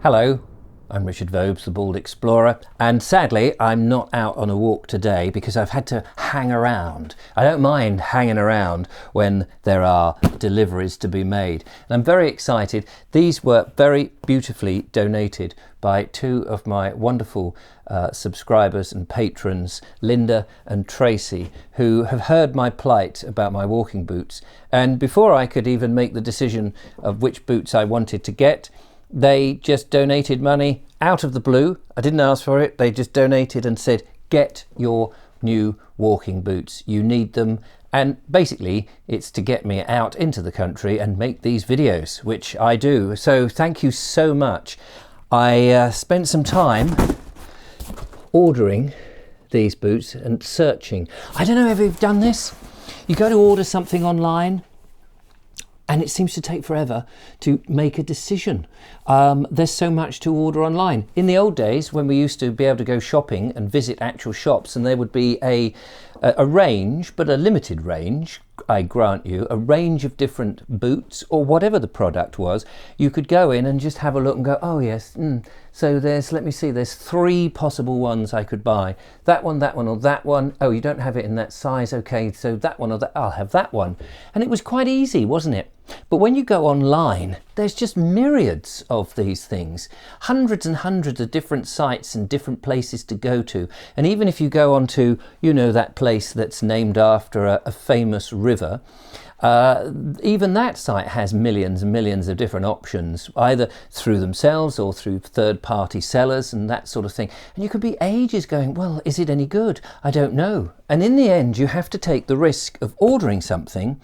Hello, I'm Richard Vobes, the Bald Explorer, and sadly I'm not out on a walk today because I've had to hang around. I don't mind hanging around when there are deliveries to be made. And I'm very excited. These were very beautifully donated by two of my wonderful subscribers and patrons, Linda and Tracy, who have heard my plight about my walking boots. And before I could even make the decision of which boots I wanted to get, they just donated money out of the blue. I didn't ask for it. They just donated and said, get your new walking boots. You need them. And basically, it's to get me out into the country and make these videos, which I do. So thank you so much. I spent some time ordering these boots and searching. I don't know if you've done this. You go to order something online, and it seems to take forever to make a decision. There's so much to order online. In the old days, when we used to be able to go shopping and visit actual shops, and there would be a range, but a limited range, I grant you, a range of different boots or whatever the product was, you could go in and just have a look and go, oh yes, so let me see, there's 3 possible ones I could buy. That one, or that one. Oh, you don't have it in that size. Okay, so that one or that, I'll have that one. And it was quite easy, wasn't it? But when you go online, there's just myriads of these things, hundreds and hundreds of different sites and different places to go to. And even if you go onto, you know, that place that's named after a famous river, even that site has millions and millions of different options, either through themselves or through third-party sellers and that sort of thing. And you could be ages going, well, is it any good? I don't know. And in the end, you have to take the risk of ordering something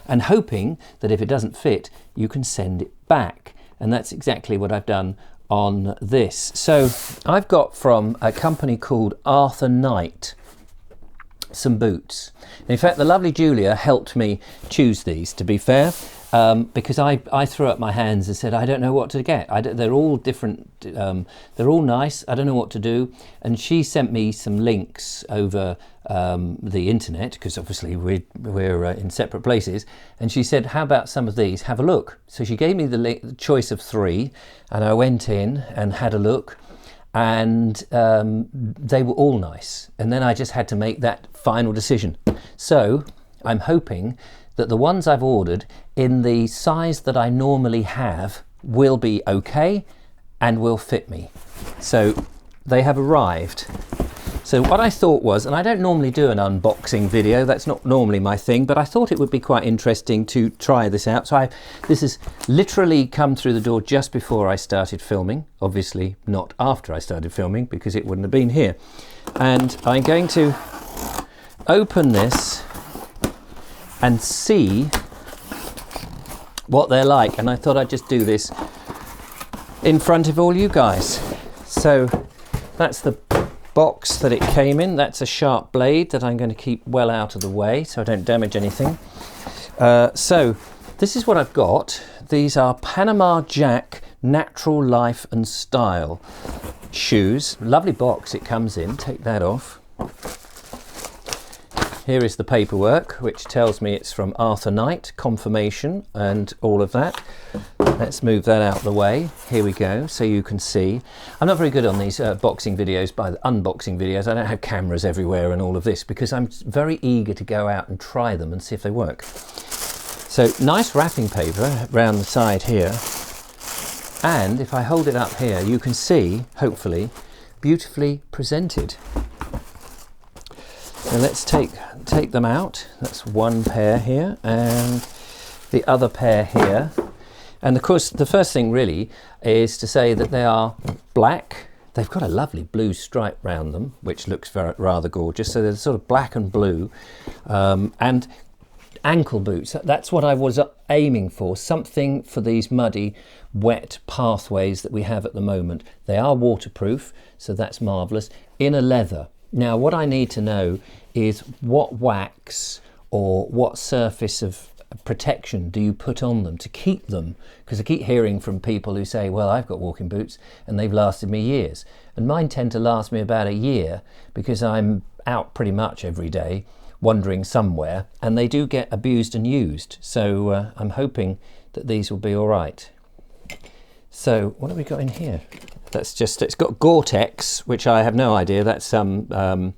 and hoping that if it doesn't fit, you can send it back. And that's exactly what I've done on this. So I've got from a company called Arthur Knight some boots. In fact, the lovely Julia helped me choose these, to be fair, because I threw up my hands and said, I don't know what to get. They're all different, they're all nice, I don't know what to do. And she sent me some links over the internet, because obviously we're in separate places, and she said, how about some of these, have a look. So she gave me the choice of 3, and I went in and had a look, and they were all nice. And then I just had to make that final decision. So I'm hoping that the ones I've ordered in the size that I normally have will be okay and will fit me. So they have arrived. So what I thought was, and I don't normally do an unboxing video, that's not normally my thing, but I thought it would be quite interesting to try this out. So this has literally come through the door just before I started filming, obviously not after I started filming because it wouldn't have been here. And I'm going to open this and see what they're like. And I thought I'd just do this in front of all you guys. So that's the box that it came in. That's a sharp blade that I'm going to keep well out of the way so I don't damage anything. So this is what I've got. These are Panama Jack Natural Life and Style shoes. Lovely box it comes in. Take that off. Here is the paperwork, which tells me it's from Arthur Knight, confirmation and all of that. Let's move that out of the way. Here we go, so you can see. I'm not very good on these unboxing videos. I don't have cameras everywhere and all of this because I'm very eager to go out and try them and see if they work. So nice wrapping paper around the side here. And if I hold it up here, you can see, hopefully, beautifully presented. So let's take them out. That's one pair here and the other pair here. And of course, the first thing really is to say that they are black. They've got a lovely blue stripe round them, which looks rather gorgeous. So they're sort of black and blue. And ankle boots. That's what I was aiming for. Something for these muddy, wet pathways that we have at the moment. They are waterproof, so that's marvellous. In a leather. Now, what I need to know is what wax or what surface of protection do you put on them to keep them? Because I keep hearing from people who say, well, I've got walking boots and they've lasted me years. And mine tend to last me about a year because I'm out pretty much every day wandering somewhere, and they do get abused and used. So I'm hoping that these will be all right. So what have we got in here? That's just, it's got Gore-Tex, which I have no idea. That's I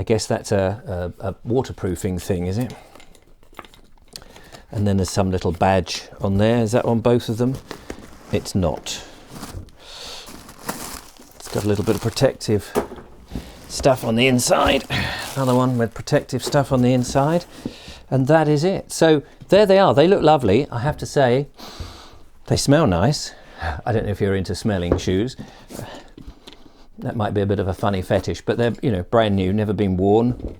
guess that's a waterproofing thing, is it? And then there's some little badge on there. Is that on both of them? It's not. It's got a little bit of protective stuff on the inside. Another one with protective stuff on the inside. And that is it. So there they are. They look lovely. I have to say, they smell nice. I don't know if you're into smelling shoes. That might be a bit of a funny fetish, but they're, you know, brand new, never been worn.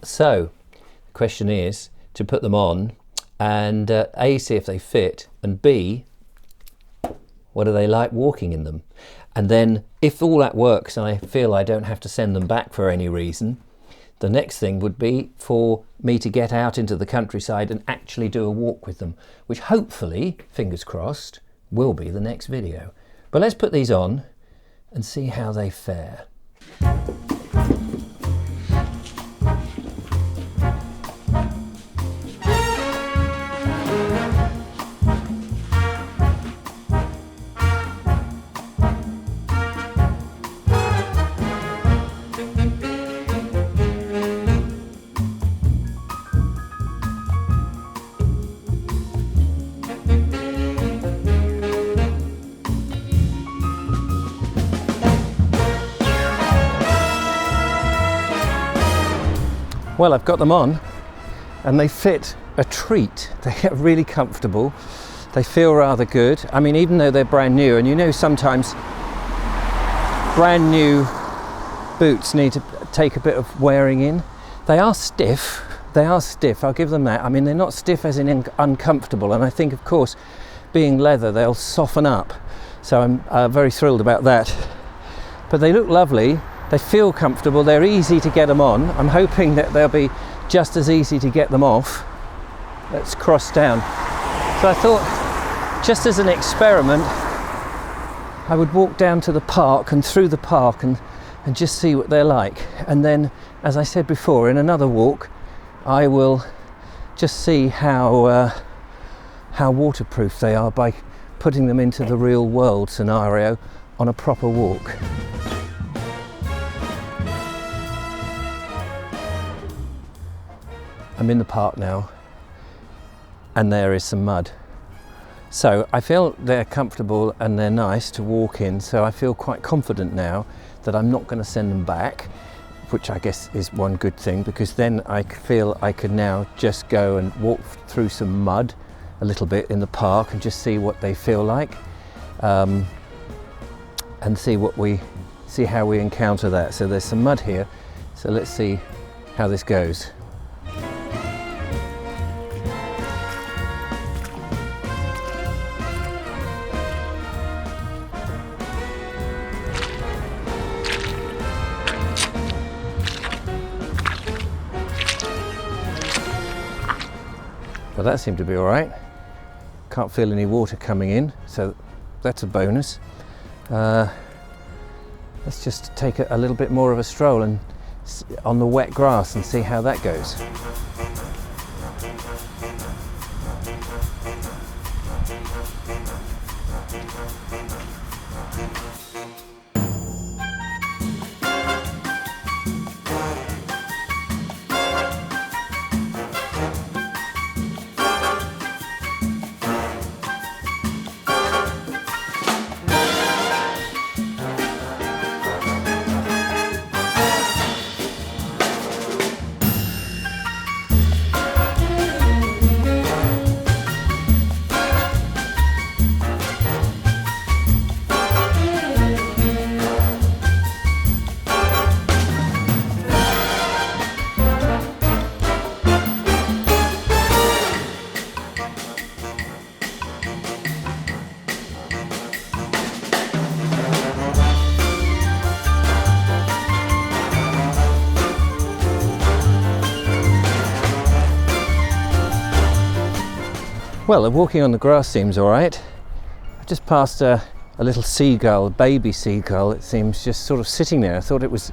So the question is to put them on and A, see if they fit, and B, what are they like walking in them? And then if all that works and I feel I don't have to send them back for any reason, the next thing would be for me to get out into the countryside and actually do a walk with them, which hopefully, fingers crossed, will be the next video. But let's put these on and see how they fare. Well, I've got them on and they fit a treat. They get really comfortable. They feel rather good. I mean, even though they're brand new, and you know sometimes brand new boots need to take a bit of wearing in. They are stiff. They are stiff, I'll give them that. I mean, they're not stiff as in uncomfortable, and I think, of course, being leather, they'll soften up. So I'm very thrilled about that. But they look lovely. They feel comfortable, they're easy to get them on. I'm hoping that they'll be just as easy to get them off. Let's cross down. So I thought, just as an experiment, I would walk down to the park and through the park and just see what they're like. And then, as I said before, in another walk, I will just see how waterproof they are by putting them into the real world scenario on a proper walk. I'm in the park now and there is some mud. So I feel they're comfortable and they're nice to walk in, so I feel quite confident now that I'm not going to send them back, which I guess is one good thing, because then I feel I could now just go and walk through some mud a little bit in the park and just see what they feel like, and see how we encounter that. So there's some mud here, so let's see how this goes. Well, that seemed to be all right. Can't feel any water coming in, so that's a bonus. Let's just take a little bit more of a stroll and on the wet grass and see how that goes. Well, walking on the grass seems all right. I just passed a little seagull, a baby seagull, it seems, just sort of sitting there. I thought it was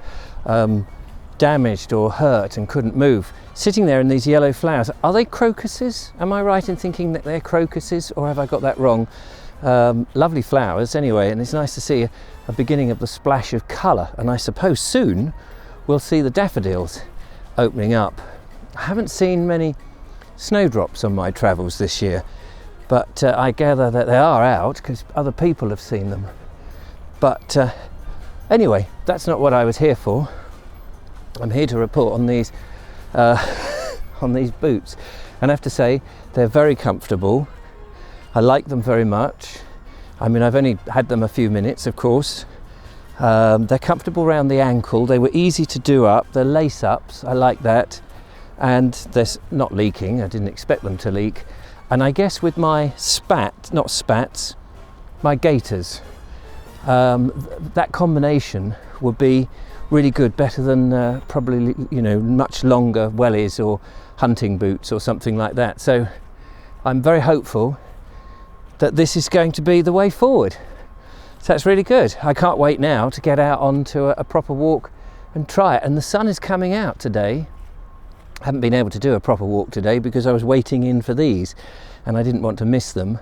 damaged or hurt and couldn't move. Sitting there in these yellow flowers. Are they crocuses? Am I right in thinking that they're crocuses, or have I got that wrong? Lovely flowers anyway, and it's nice to see a beginning of the splash of colour, and I suppose soon we'll see the daffodils opening up. I haven't seen many snowdrops on my travels this year, but I gather that they are out because other people have seen them. But anyway, that's not what I was here for. I'm here to report on these on these boots, and I have to say they're very comfortable. I like them very much. I mean, I've only had them a few minutes, of course. They're comfortable around the ankle. They were easy to do up. They're lace ups, I like that. And they're not leaking. I didn't expect them to leak. And I guess with my my gaiters, that combination would be really good, better than probably, you know, much longer wellies or hunting boots or something like that. So I'm very hopeful that this is going to be the way forward. So that's really good. I can't wait now to get out onto a proper walk and try it. And the sun is coming out today. I haven't been able to do a proper walk today because I was waiting in for these and I didn't want to miss them.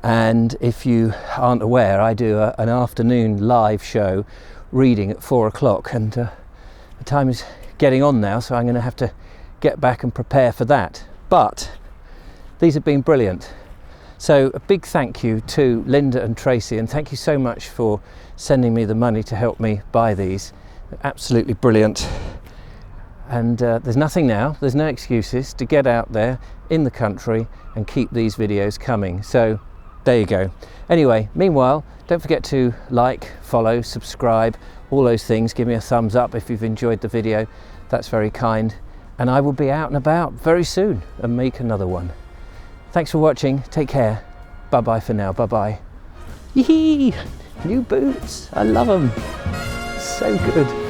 And if you aren't aware, I do an afternoon live show reading at 4 o'clock, and the time is getting on now, so I'm going to have to get back and prepare for that. But these have been brilliant. So a big thank you to Linda and Tracy, and thank you so much for sending me the money to help me buy these. They're absolutely brilliant. And there's nothing now, there's no excuses to get out there in the country and keep these videos coming. So there you go. Anyway, meanwhile, don't forget to like, follow, subscribe, all those things. Give me a thumbs up if you've enjoyed the video. That's very kind. And I will be out and about very soon and make another one. Thanks for watching. Take care. Bye-bye for now. Bye-bye. Yee! New boots. I love them. So good.